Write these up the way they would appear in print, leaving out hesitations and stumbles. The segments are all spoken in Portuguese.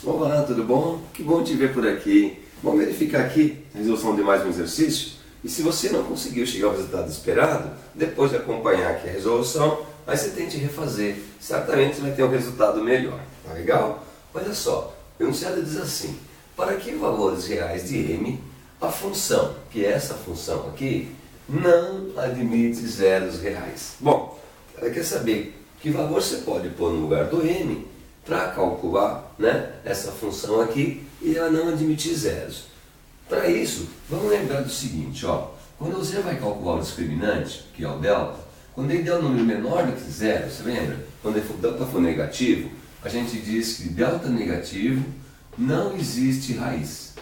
Olá, tudo bom? Que bom te ver por aqui. Vamos verificar aqui a resolução de mais um exercício. E se você não conseguiu chegar ao resultado esperado, depois de acompanhar aqui a resolução, aí você tente refazer. Certamente você vai ter um resultado melhor. Tá legal? Olha só, o enunciado diz assim: para que valores reais de m, a função, que é essa função aqui, não admite zeros reais. Bom, ela quer saber que valor você pode pôr no lugar do m para calcular, né, essa função aqui e ela não admitir zeros. Para isso, vamos lembrar do seguinte, ó, quando você vai calcular o discriminante, que é o delta, quando ele der um número menor do que zero, você lembra? Quando o delta for negativo, a gente diz que delta negativo não existe raiz.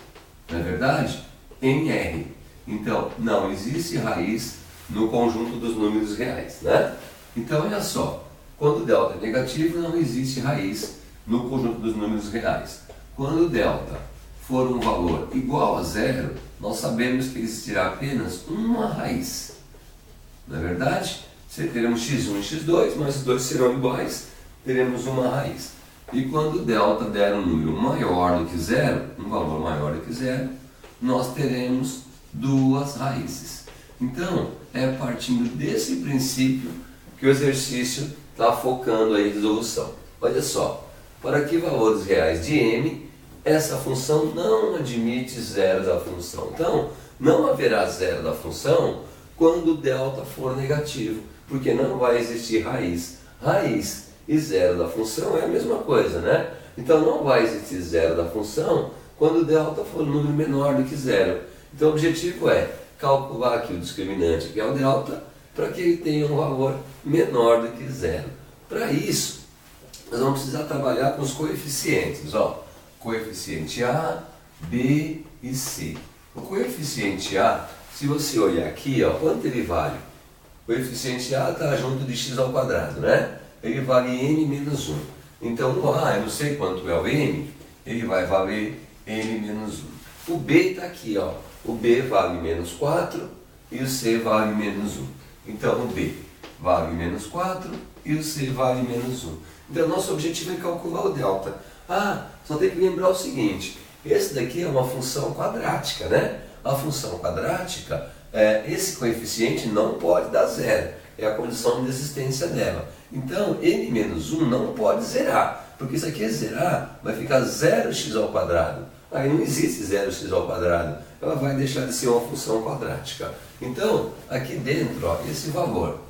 Não é verdade? Em R. Então, não existe raiz no conjunto dos números reais, né? Então, olha só. Quando delta é negativo, não existe raiz no conjunto dos números reais. Quando delta for um valor igual a zero, nós sabemos que existirá apenas uma raiz. Não é verdade? Se teremos x1 e x2, mas os dois serão iguais, teremos uma raiz. E quando delta der um número maior do que zero, um valor maior do que zero, nós teremos duas raízes. Então, é partindo desse princípio que o exercício está focando aí a resolução. Olha só, para que valores reais de m, essa função não admite zero da função. Então, não haverá zero da função quando delta for negativo, porque não vai existir raiz. Raiz e zero da função é a mesma coisa, né? Então, não vai existir zero da função quando delta for um número menor do que zero. Então, o objetivo é calcular aqui o discriminante, que é o delta, para que ele tenha um valor menor do que zero. Para isso, nós vamos precisar trabalhar com os coeficientes. Ó, coeficiente A, B e C. O coeficiente A, se você olhar aqui, ó, quanto ele vale? O coeficiente A está junto de x ao quadrado, né? Ele vale m menos 1. Então, o A, eu não sei quanto é o m, ele vai valer m menos 1. O B está aqui, ó. O B vale menos 4 e o C vale menos 1. Então, o B vale menos 4 e o C vale menos 1. Então, nosso objetivo é calcular o delta. Ah, só tem que lembrar o seguinte, esse daqui é uma função quadrática, né? A função quadrática, esse coeficiente não pode dar zero, é a condição de existência dela. Então, n menos 1 não pode zerar, porque isso aqui é zerar, vai ficar 0x ao quadrado. Aí não existe 0x ao quadrado, ela vai deixar de ser uma função quadrática. Então, aqui dentro, ó, esse valor,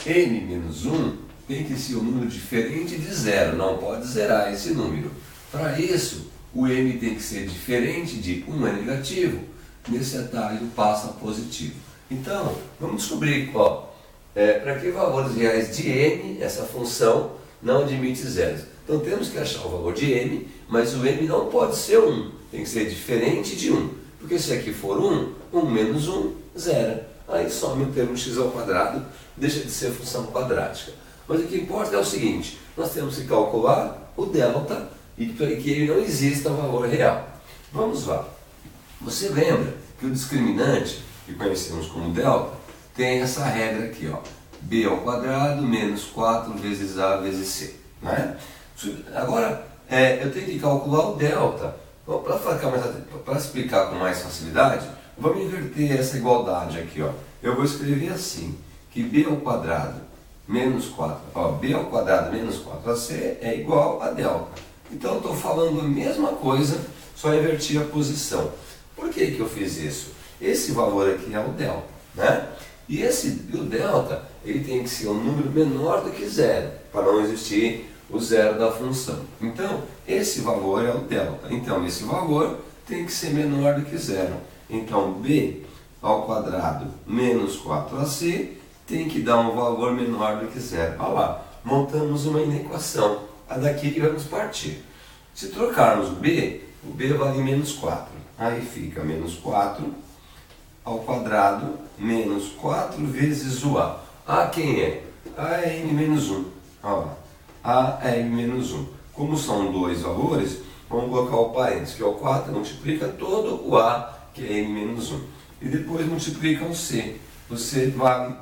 n menos 1, tem que ser um número diferente de zero, não pode zerar esse número. Para isso, o m tem que ser diferente de 1 é negativo, nesse atalho passa positivo. Então, vamos descobrir qual. Para que valores reais de m, essa função não admite zeros. Então temos que achar o valor de m, mas o m não pode ser 1, tem que ser diferente de 1. Porque se aqui for 1, 1 menos 1, zero. Aí some o termo x ao quadrado, deixa de ser função quadrática. Mas o que importa é o seguinte, nós temos que calcular o delta e que ele não exista valor real. Vamos lá. Você lembra que o discriminante, que conhecemos como delta, tem essa regra aqui, ó, b ao quadrado menos 4 vezes a vezes c. Né? Agora, eu tenho que calcular o delta. Para explicar com mais facilidade, vamos inverter essa igualdade aqui. Ó. Eu vou escrever assim, que b ao quadrado menos 4, ó, b ao quadrado menos 4ac é igual a delta. Então, eu estou falando a mesma coisa, só inverti a posição. Por que que eu fiz isso? Esse valor aqui é o delta, né? E o delta, ele tem que ser um número menor do que zero, para não existir o zero da função. Então, esse valor é o delta. Então, esse valor tem que ser menor do que zero. Então, b ao quadrado menos 4ac tem que dar um valor menor do que zero. Olha lá, montamos uma inequação. A daqui que vamos partir. Se trocarmos o b vale menos 4. Aí fica menos 4 ao quadrado menos 4 vezes o a. A quem é? A é n menos 1. Olha lá. A é n menos 1. Como são dois valores, vamos colocar o parênteses, que é o 4, multiplica todo o a, que é n menos 1. E depois multiplica o c. O c vale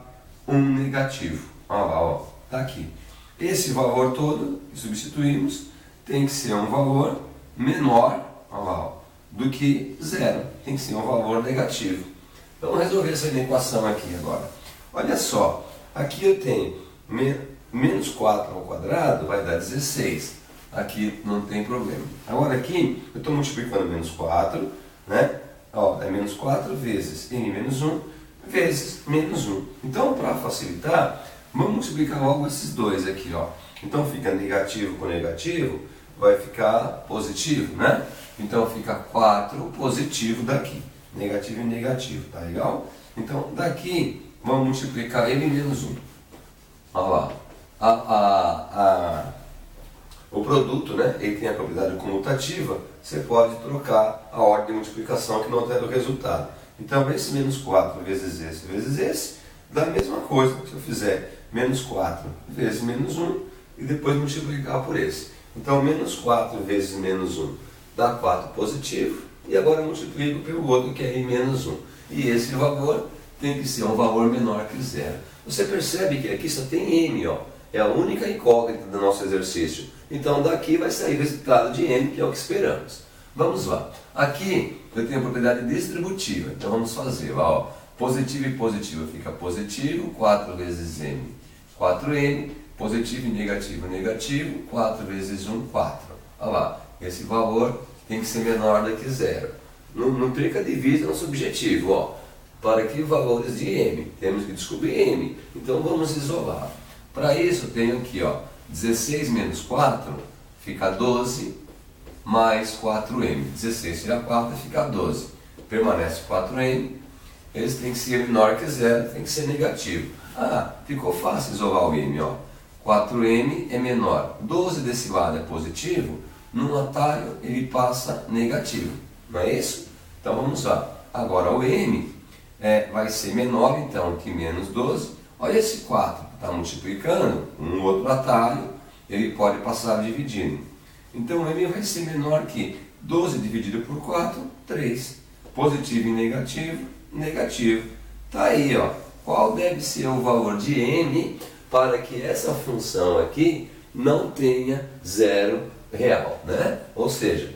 1 negativo. Olha lá, ó. Está aqui. Esse valor todo que substituímos tem que ser um valor menor, olha lá, ó, do que zero. Tem que ser um valor negativo. Vamos resolver essa equação aqui agora. Olha só, aqui eu tenho menos 4 ao quadrado vai dar 16. Aqui não tem problema. Agora aqui eu estou multiplicando menos 4, né? Ó, é menos 4 vezes n menos 1 vezes menos 1. Então, para facilitar, vamos multiplicar logo esses dois aqui, ó. Então fica negativo com negativo, vai ficar positivo, né? Então fica 4 positivo daqui. Negativo e negativo, tá legal? Então daqui vamos multiplicar n menos 1. Olha lá. O produto, né, ele tem a propriedade comutativa, você pode trocar a ordem de multiplicação que não altera o resultado. Então esse menos 4 vezes esse, dá a mesma coisa se eu fizer menos 4 vezes menos 1 e depois multiplicar por esse. Então menos 4 vezes menos 1 dá 4 positivo e agora eu multiplico pelo outro que é menos 1. E esse valor tem que ser um valor menor que zero. Você percebe que aqui só tem m, ó. É a única incógnita do nosso exercício. Então daqui vai sair o resultado de m, que é o que esperamos. Vamos lá. Aqui eu tenho a propriedade distributiva. Então vamos fazer. Ó, positivo e positivo fica positivo. 4 vezes m, 4m. Positivo e negativo, negativo. 4 vezes 1, 4. Olha lá. Esse valor tem que ser menor do que zero. Não perca de vista nosso objetivo. Ó. Para que valores de m? Temos que descobrir m. Então vamos isolar. Para isso eu tenho aqui, ó, 16 menos 4 fica 12 mais 4m. 16 tira 4 fica 12. Permanece 4m. Esse tem que ser menor que zero, tem que ser negativo. Ah, ficou fácil isolar o m, ó. 4m é menor. 12 desse lado é positivo, num atalho ele passa negativo. Não é isso? Então vamos lá. Agora o m vai ser menor então que menos 12. Olha esse 4. Está multiplicando, um outro atalho, ele pode passar dividindo. Então, m vai ser menor que 12 dividido por 4, 3. Positivo e negativo, negativo. Está aí, ó. Qual deve ser o valor de m para que essa função aqui não tenha zero real, né? Ou seja,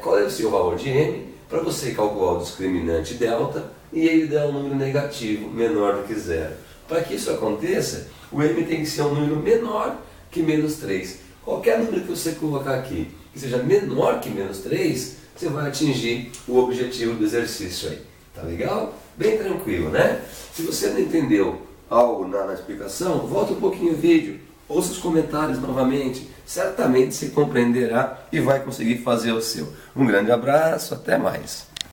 qual deve ser o valor de m para você calcular o discriminante delta e ele der um número negativo menor do que zero. Para que isso aconteça, o m tem que ser um número menor que menos 3. Qualquer número que você colocar aqui que seja menor que menos 3, você vai atingir o objetivo do exercício aí. Tá legal? Bem tranquilo, né? Se você não entendeu algo na explicação, volta um pouquinho o vídeo, ouça os comentários novamente, certamente você compreenderá e vai conseguir fazer o seu. Um grande abraço, até mais!